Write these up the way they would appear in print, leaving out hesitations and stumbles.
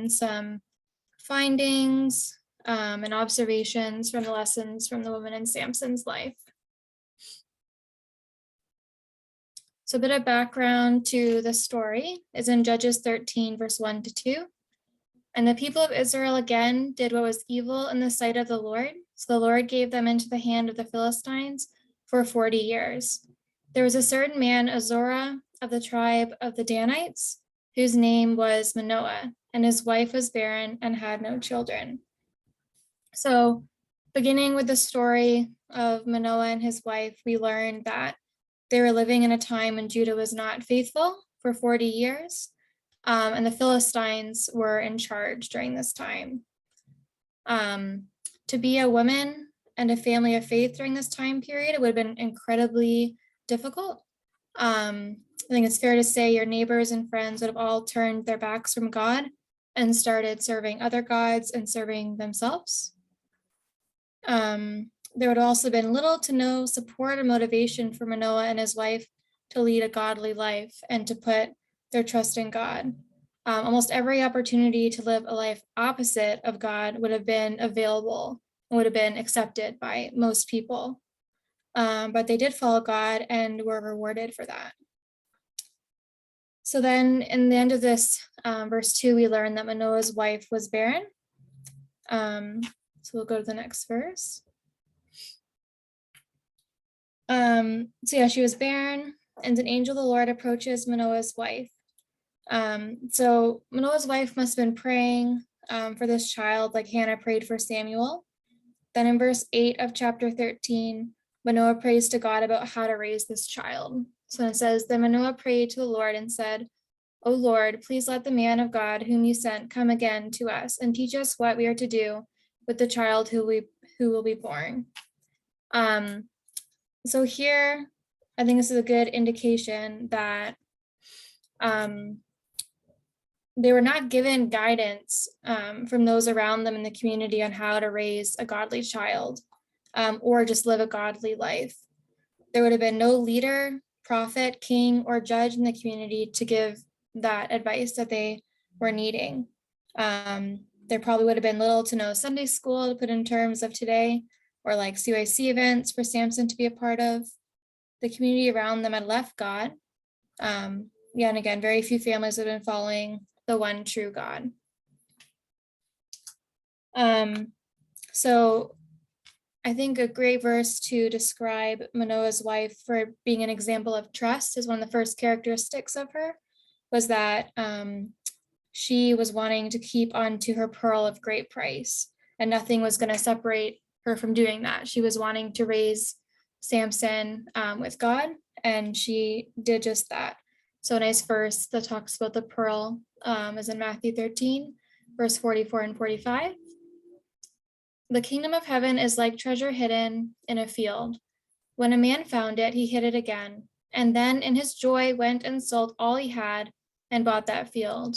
in some findings and observations from the lessons from the woman in Samson's life. So a bit of background to the story is in Judges 13, verse 1-2. And the people of Israel again did what was evil in the sight of the Lord. So the Lord gave them into the hand of the Philistines for 40 years. There was a certain man, Azorah, of the tribe of the Danites, whose name was Manoah, and his wife was barren and had no children. So beginning with the story of Manoah and his wife, we learned that they were living in a time when Judah was not faithful for 40 years. And the Philistines were in charge during this time. To be a woman and a family of faith during this time period, it would have been incredibly difficult. I think it's fair to say your neighbors and friends would have all turned their backs from God and started serving other gods and serving themselves. There would have also been little to no support or motivation for Manoah and his wife to lead a godly life and to put their trust in God. Almost every opportunity to live a life opposite of God would have been available and would have been accepted by most people. But they did follow God and were rewarded for that. So then in the end of this, verse 2, we learn that Manoah's wife was barren. So we'll go to the next verse. She was barren, and an angel of the Lord approaches Manoah's wife. So Manoah's wife must have been praying for this child like Hannah prayed for Samuel. Then in verse 8 of chapter 13, Manoah prays to God about how to raise this child. So it says, then Manoah prayed to the Lord and said, O Lord, please let the man of God whom you sent come again to us and teach us what we are to do with the child who will be born. So here, I think this is a good indication that they were not given guidance from those around them in the community on how to raise a godly child or just live a godly life. There would have been no leader, prophet, king, or judge in the community to give that advice that they were needing. There probably would have been little to no Sunday school to put in terms of today, or like CYC events for Samson to be a part of. The community around them had left God. And again, very few families have been following the one true God. So I think a great verse to describe Manoah's wife for being an example of trust is one of the first characteristics of her was that she was wanting to keep on to her pearl of great price, and nothing was going to separate her from doing that. She was wanting to raise Samson with God, and she did just that. So a nice verse that talks about the pearl is in Matthew 13, verse 44 and 45. The kingdom of heaven is like treasure hidden in a field. When a man found it, he hid it again, and then in his joy went and sold all he had and bought that field.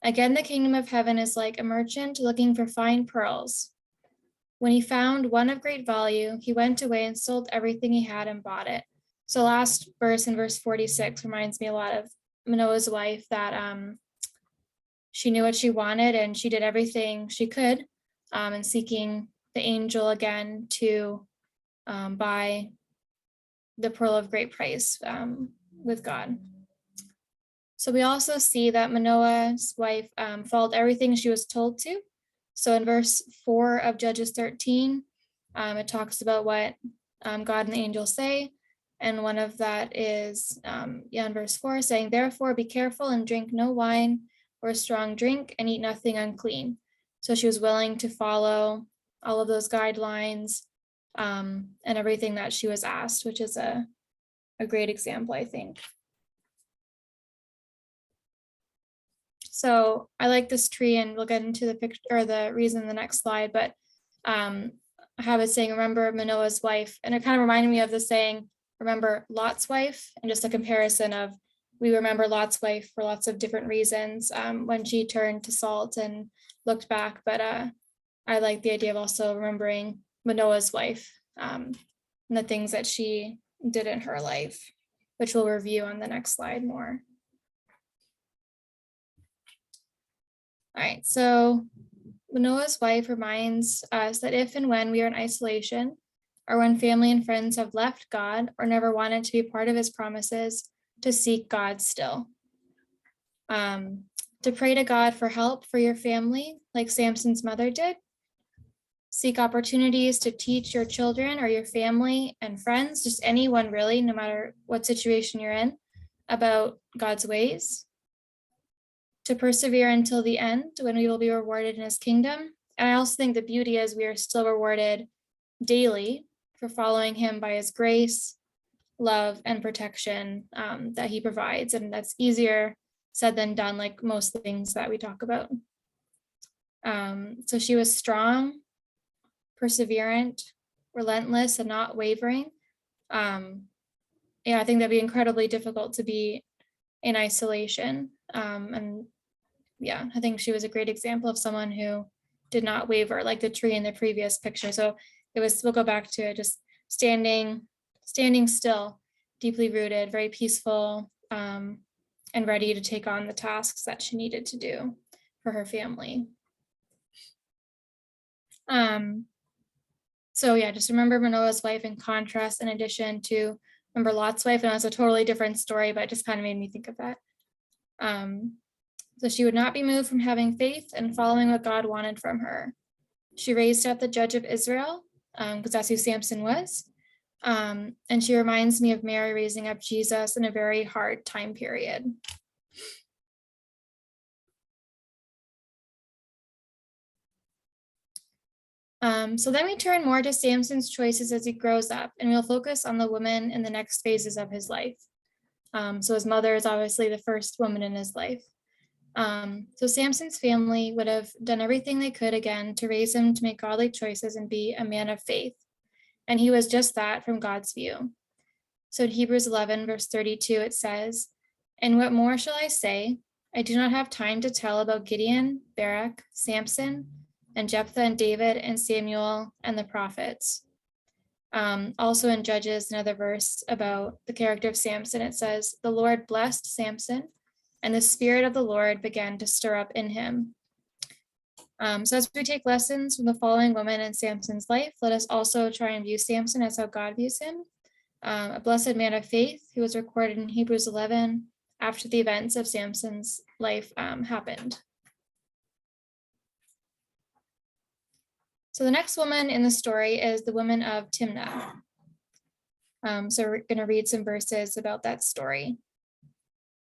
Again, the kingdom of heaven is like a merchant looking for fine pearls. When he found one of great value, he went away and sold everything he had and bought it. So last verse in verse 46 reminds me a lot of Manoah's wife, that she knew what she wanted and she did everything she could in seeking the angel again to buy the pearl of great price with God. So we also see that Manoah's wife followed everything she was told to. So in verse 4 of Judges 13, it talks about what God and the angel say. And one of that is in verse 4 saying, therefore be careful and drink no wine or strong drink and eat nothing unclean. So she was willing to follow all of those guidelines and everything that she was asked, which is a great example, I think. So I like this tree, and we'll get into the picture or the reason in the next slide, but I have it saying, remember Manoah's wife. And it kind of reminded me of the saying, remember Lot's wife, and just a comparison of we remember Lot's wife for lots of different reasons when she turned to salt and looked back. But I like the idea of also remembering Manoah's wife and the things that she did in her life, which we'll review on the next slide more. All right, so Manoah's wife reminds us that if and when we are in isolation, or when family and friends have left God or never wanted to be part of his promises, to seek God still. To pray to God for help for your family, like Samson's mother did. Seek opportunities to teach your children or your family and friends, just anyone really, no matter what situation you're in, about God's ways. To persevere until the end, when we will be rewarded in his kingdom. And I also think the beauty is we are still rewarded daily for following him by his grace, love, and protection that he provides. And that's easier said than done, like most things that we talk about. So she was strong, perseverant, relentless, and not wavering. I think that'd be incredibly difficult to be in isolation. And yeah, I think she was a great example of someone who did not waver, like the tree in the previous picture. So we'll go back to it, just standing still, deeply rooted, very peaceful, and ready to take on the tasks that she needed to do for her family. So yeah, just remember Manoah's wife in contrast, in addition to remember Lot's wife, and it was a totally different story, but it just kind of made me think of that. So she would not be moved from having faith and following what God wanted from her. She raised up the judge of Israel, because that's who Samson was. And she reminds me of Mary raising up Jesus in a very hard time period. So then we turn more to Samson's choices as he grows up, and we'll focus on the woman in the next phases of his life. So his mother is obviously the first woman in his life. So Samson's family would have done everything they could again to raise him to make godly choices and be a man of faith. And he was just that from God's view. So in Hebrews 11, verse 32, it says, "And what more shall I say? I do not have time to tell about Gideon, Barak, Samson, and Jephthah, and David, and Samuel, and the prophets." Also in Judges, another verse about the character of Samson, it says, "The Lord blessed Samson, and the Spirit of the Lord began to stir up in him." So as we take lessons from the following women in Samson's life, let us also try and view Samson as how God views him. A blessed man of faith who was recorded in Hebrews 11 after the events of Samson's life happened. So the next woman in the story is the woman of Timnah. So we're going to read some verses about that story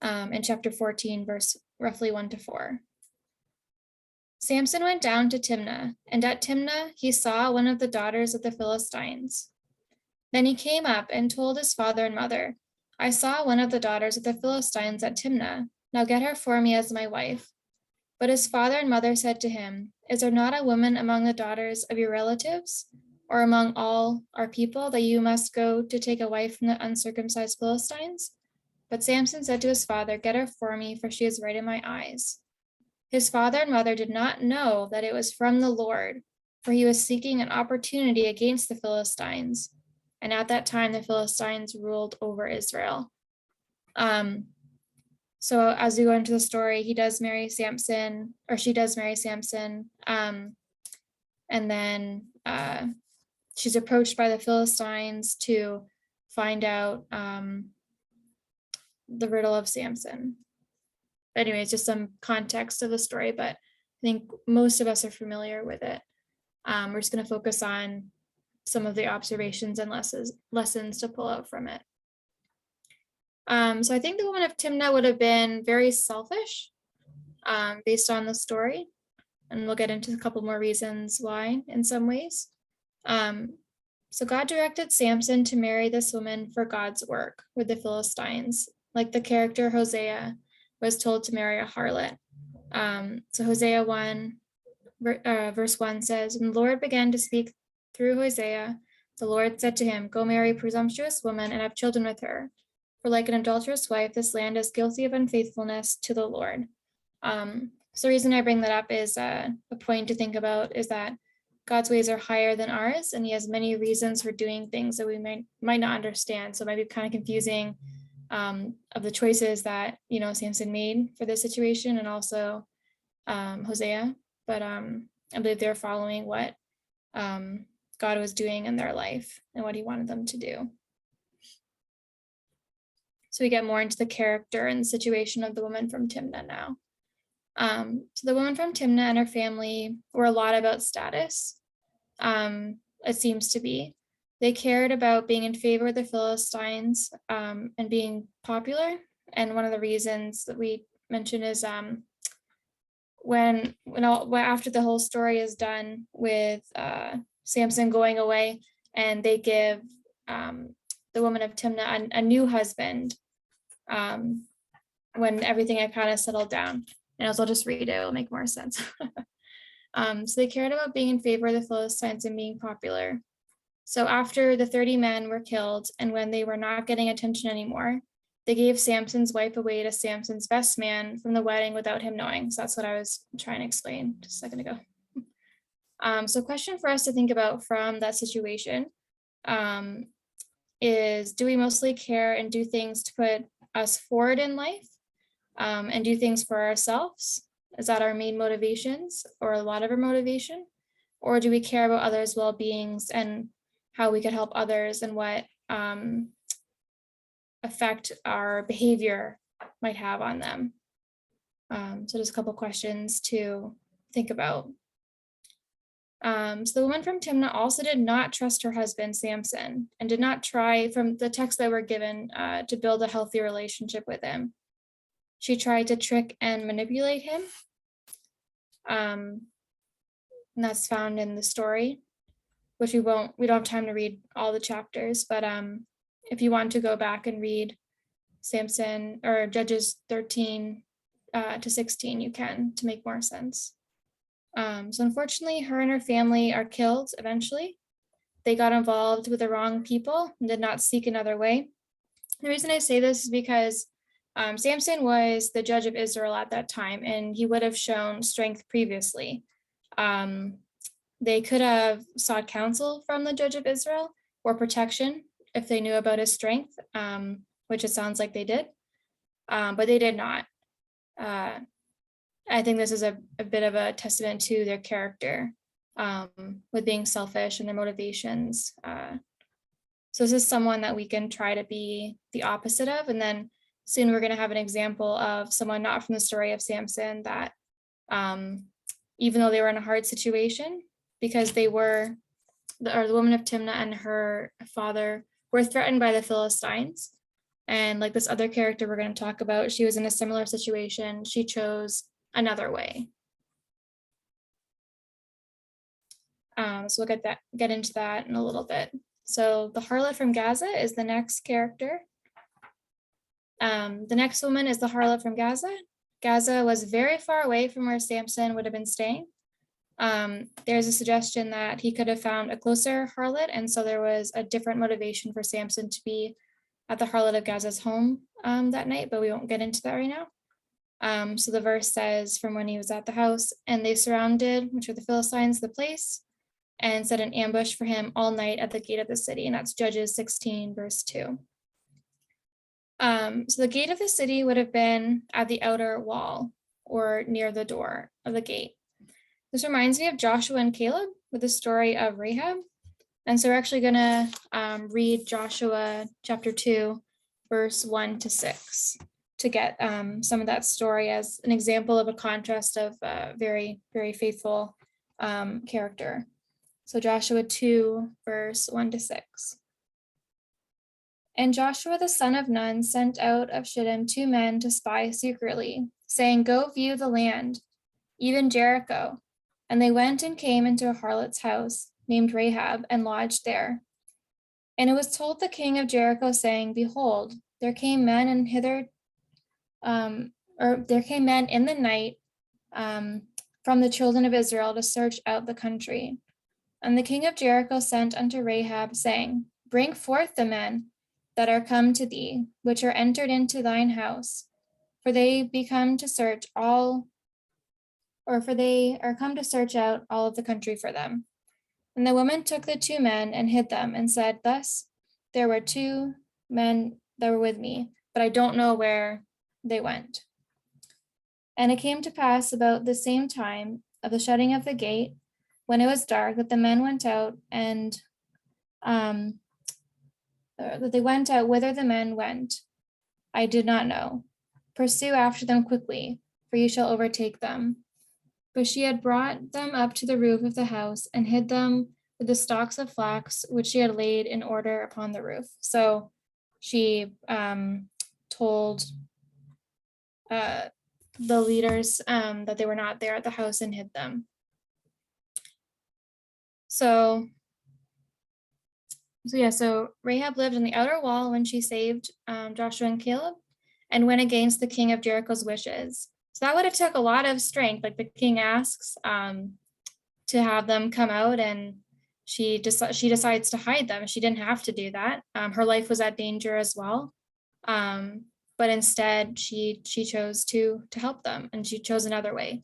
in chapter 14, verse roughly 1-4. Samson went down to Timnah, and at Timnah he saw one of the daughters of the Philistines. Then he came up and told his father and mother, "I saw one of the daughters of the Philistines at Timnah. Now get her for me as my wife." But his father and mother said to him, "Is there not a woman among the daughters of your relatives, or among all our people, that you must go to take a wife from the uncircumcised Philistines?" But Samson said to his father, "Get her for me, for she is right in my eyes." His father and mother did not know that it was from the Lord, for he was seeking an opportunity against the Philistines. And at that time, the Philistines ruled over Israel. So as we go into the story, he does marry Samson, or she does marry Samson. And then she's approached by the Philistines to find out the riddle of Samson. Anyways, just some context of the story, but I think most of us are familiar with it. We're just going to focus on some of the observations and lessons to pull out from it. So I think the woman of Timnah would have been very selfish based on the story. And we'll get into a couple more reasons why in some ways. So God directed Samson to marry this woman for God's work with the Philistines, like the character Hosea was told to marry a harlot. So Hosea 1, verse 1 says, "And the Lord began to speak through Hosea. The Lord said to him, Go marry a presumptuous woman and have children with her. For like an adulterous wife, this land is guilty of unfaithfulness to the Lord." So the reason I bring that up is a point to think about is that God's ways are higher than ours, and he has many reasons for doing things that we might not understand. So it might be kind of confusing of the choices that, Samson made for this situation, and also Hosea, but I believe they're following what God was doing in their life and what he wanted them to do. So we get more into the character and the situation of the woman from Timnah now. So the woman from Timnah and her family were a lot about status. It seems to be. They cared about being in favor of the Philistines and being popular. And one of the reasons that we mentioned is when after the whole story is done with Samson going away, and they give the woman of Timnah a new husband when everything had kind of settled down. And I'll just read it, it'll make more sense. So they cared about being in favor of the Philistines and being popular. So after the 30 men were killed, and when they were not getting attention anymore, they gave Samson's wife away to Samson's best man from the wedding without him knowing. So that's what I was trying to explain just a second ago. So question for us to think about from that situation is, do we mostly care and do things to put us forward in life and do things for ourselves? Is that our main motivations or a lot of our motivation? Or do we care about others' well-beings and how we could help others and what effect our behavior might have on them? So just a couple questions to think about. So the woman from Timnah also did not trust her husband, Samson, and did not try, from the text that were given, to build a healthy relationship with him. She tried to trick and manipulate him. And that's found in the story, which we don't have time to read all the chapters, but if you want to go back and read Samson or Judges 13 to 16, you can, to make more sense. So unfortunately, her and her family are killed eventually. They got involved with the wrong people and did not seek another way. The reason I say this is because Samson was the judge of Israel at that time, and he would have shown strength previously. They could have sought counsel from the judge of Israel or protection if they knew about his strength, which it sounds like they did, but they did not. I think this is a bit of a testament to their character with being selfish and their motivations. So this is someone that we can try to be the opposite of. And then soon we're going to have an example of someone not from the story of Samson that even though they were in a hard situation, because they were, the woman of Timnah and her father were threatened by the Philistines. And like this other character we're going to talk about, she was in a similar situation. She chose another way. So we'll get into that in a little bit. So the harlot from Gaza is the next character. The next woman is the harlot from Gaza. Gaza was very far away from where Samson would have been staying. There's a suggestion that he could have found a closer harlot, and so there was a different motivation for Samson to be at the harlot of Gaza's home that night, but we won't get into that right now. So the verse says, from when he was at the house, and they surrounded, which are the Philistines, the place, and set an ambush for him all night at the gate of the city. And that's Judges 16, verse 2. So the gate of the city would have been at the outer wall or near the door of the gate. This reminds me of Joshua and Caleb with the story of Rahab. And so we're actually going to read Joshua chapter 2, verse 1 to 6 to get some of that story as an example of a contrast of very, very faithful character. So Joshua 2, verse 1 to 6. And Joshua the son of Nun sent out of Shittim 2 men to spy secretly, saying, go view the land, even Jericho. And they went and came into a harlot's house named Rahab and lodged there. And it was told the king of Jericho, saying, behold, there came men in the night from the children of Israel to search out the country. And the king of Jericho sent unto Rahab, saying, bring forth the men that are come to thee, which are entered into thine house, for they are come to search out all of the country for them. And the woman took the 2 men and hid them, and said, thus there were 2 men that were with me, but I don't know where they went. And it came to pass about the same time of the shutting of the gate, when it was dark, that the men went out and that they went out whither the men went. I did not know. Pursue after them quickly, for you shall overtake them. But she had brought them up to the roof of the house and hid them with the stalks of flax, which she had laid in order upon the roof. So she told the leaders that they were not there at the house and hid them. So Rahab lived on the outer wall when she saved Joshua and Caleb and went against the king of Jericho's wishes. So that would have took a lot of strength. Like the king asks to have them come out, and she decides to hide them. She didn't have to do that. Her life was at danger as well. But instead she chose to help them, and she chose another way.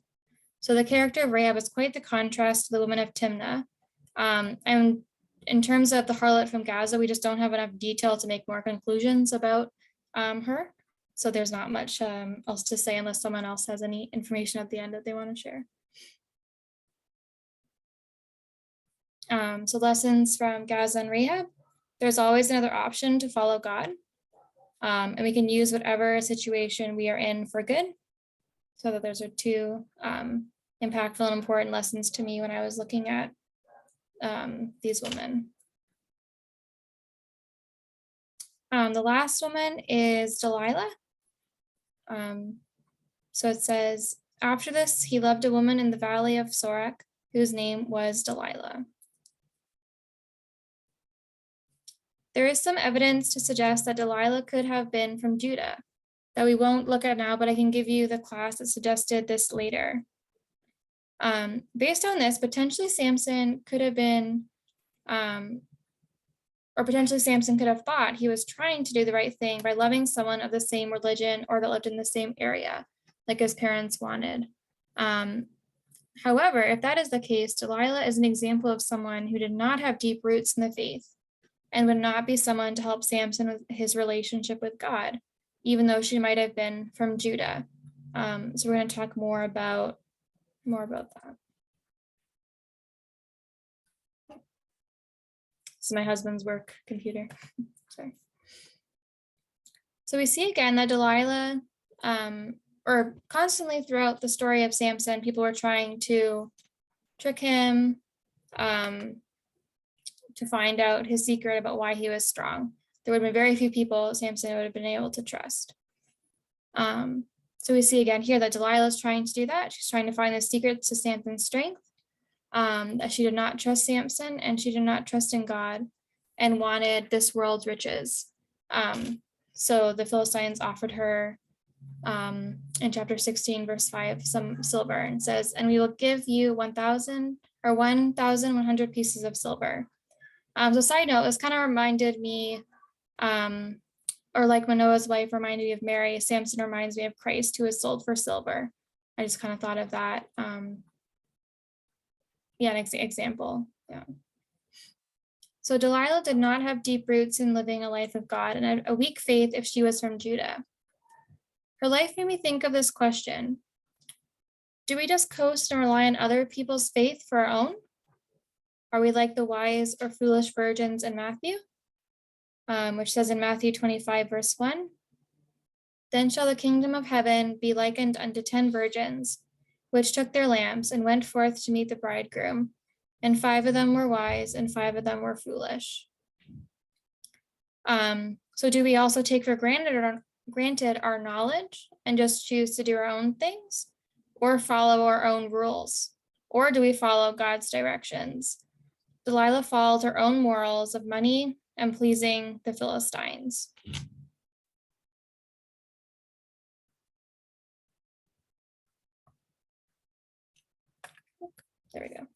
So the character of Rahab is quite the contrast to the woman of Timnah. And in terms of the harlot from Gaza, we just don't have enough detail to make more conclusions about her. So there's not much else to say unless someone else has any information at the end that they want to share. So lessons from Gaza and Rahab. There's always another option to follow God. And we can use whatever situation we are in for good. So that those are two impactful and important lessons to me when I was looking at these women. The last woman is Delilah. So it says, after this, he loved a woman in the valley of Sorek, whose name was Delilah. There is some evidence to suggest that Delilah could have been from Judah, that we won't look at now, but I can give you the class that suggested this later. Based on this, potentially Samson could have been, or potentially Samson could have thought he was trying to do the right thing by loving someone of the same religion or that lived in the same area, like his parents wanted. However, if that is the case, Delilah is an example of someone who did not have deep roots in the faith and would not be someone to help Samson with his relationship with God, even though she might have been from Judah. So we're going to talk more about that. This is my husband's work computer. Sorry. So we see again that Delilah, or constantly throughout the story of Samson, people were trying to trick him, to find out his secret about why he was strong. There would have been very few people Samson would have been able to trust. So we see again here that Delilah is trying to do that. She's trying to find the secrets to Samson's strength, that she did not trust Samson and she did not trust in God and wanted this world's riches. So the Philistines offered her in chapter 16, verse 5, some silver, and says, and we will give you 1,100 pieces of silver. So side note, this kind of reminded me, or like Manoah's wife reminded me of Mary, Samson reminds me of Christ, who is sold for silver. I just kind of thought of that. An example. Yeah. So Delilah did not have deep roots in living a life of God and had a weak faith if she was from Judah. Her life made me think of this question. Do we just coast and rely on other people's faith for our own? Are we like the wise or foolish virgins in Matthew? Which says in Matthew 25, verse 1, then shall the kingdom of heaven be likened unto 10 virgins, which took their lamps and went forth to meet the bridegroom. And 5 of them were wise and 5 of them were foolish. So do we also take for granted our knowledge and just choose to do our own things, or follow our own rules? Or do we follow God's directions? Delilah followed her own morals of money and pleasing the Philistines. There we go.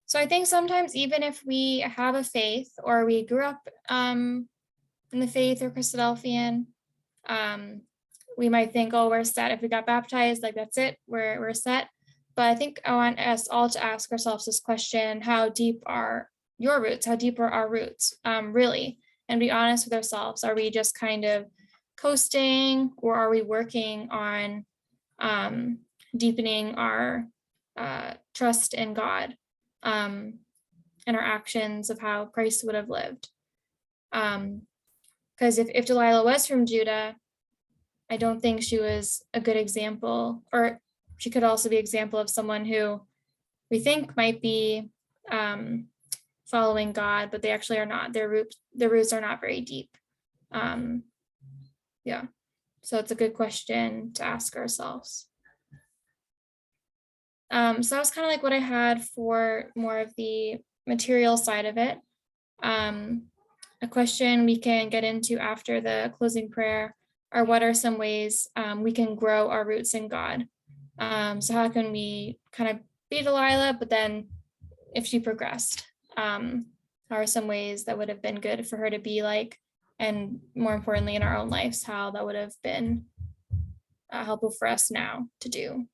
So I think sometimes even if we have a faith or we grew up in the faith or Christadelphian, we might think, oh, we're set. If we got baptized, like that's it, we're set. But I think I want us all to ask ourselves this question: how deep are your roots? How deep are our roots, really? And be honest with ourselves. Are we just kind of coasting, or are we working on deepening our trust in God, and our actions of how Christ would have lived? Because if Delilah was from Judah, I don't think she was a good example, or she could also be an example of someone who we think might be following God, but they actually are not. Their roots are not very deep. Yeah, so it's a good question to ask ourselves. So that was kind of like what I had for more of the material side of it. A question we can get into after the closing prayer are, what are some ways we can grow our roots in God? So how can we kind of be Delilah, but then if she progressed, how are some ways that would have been good for her to be like, and more importantly in our own lives, how that would have been helpful for us now to do.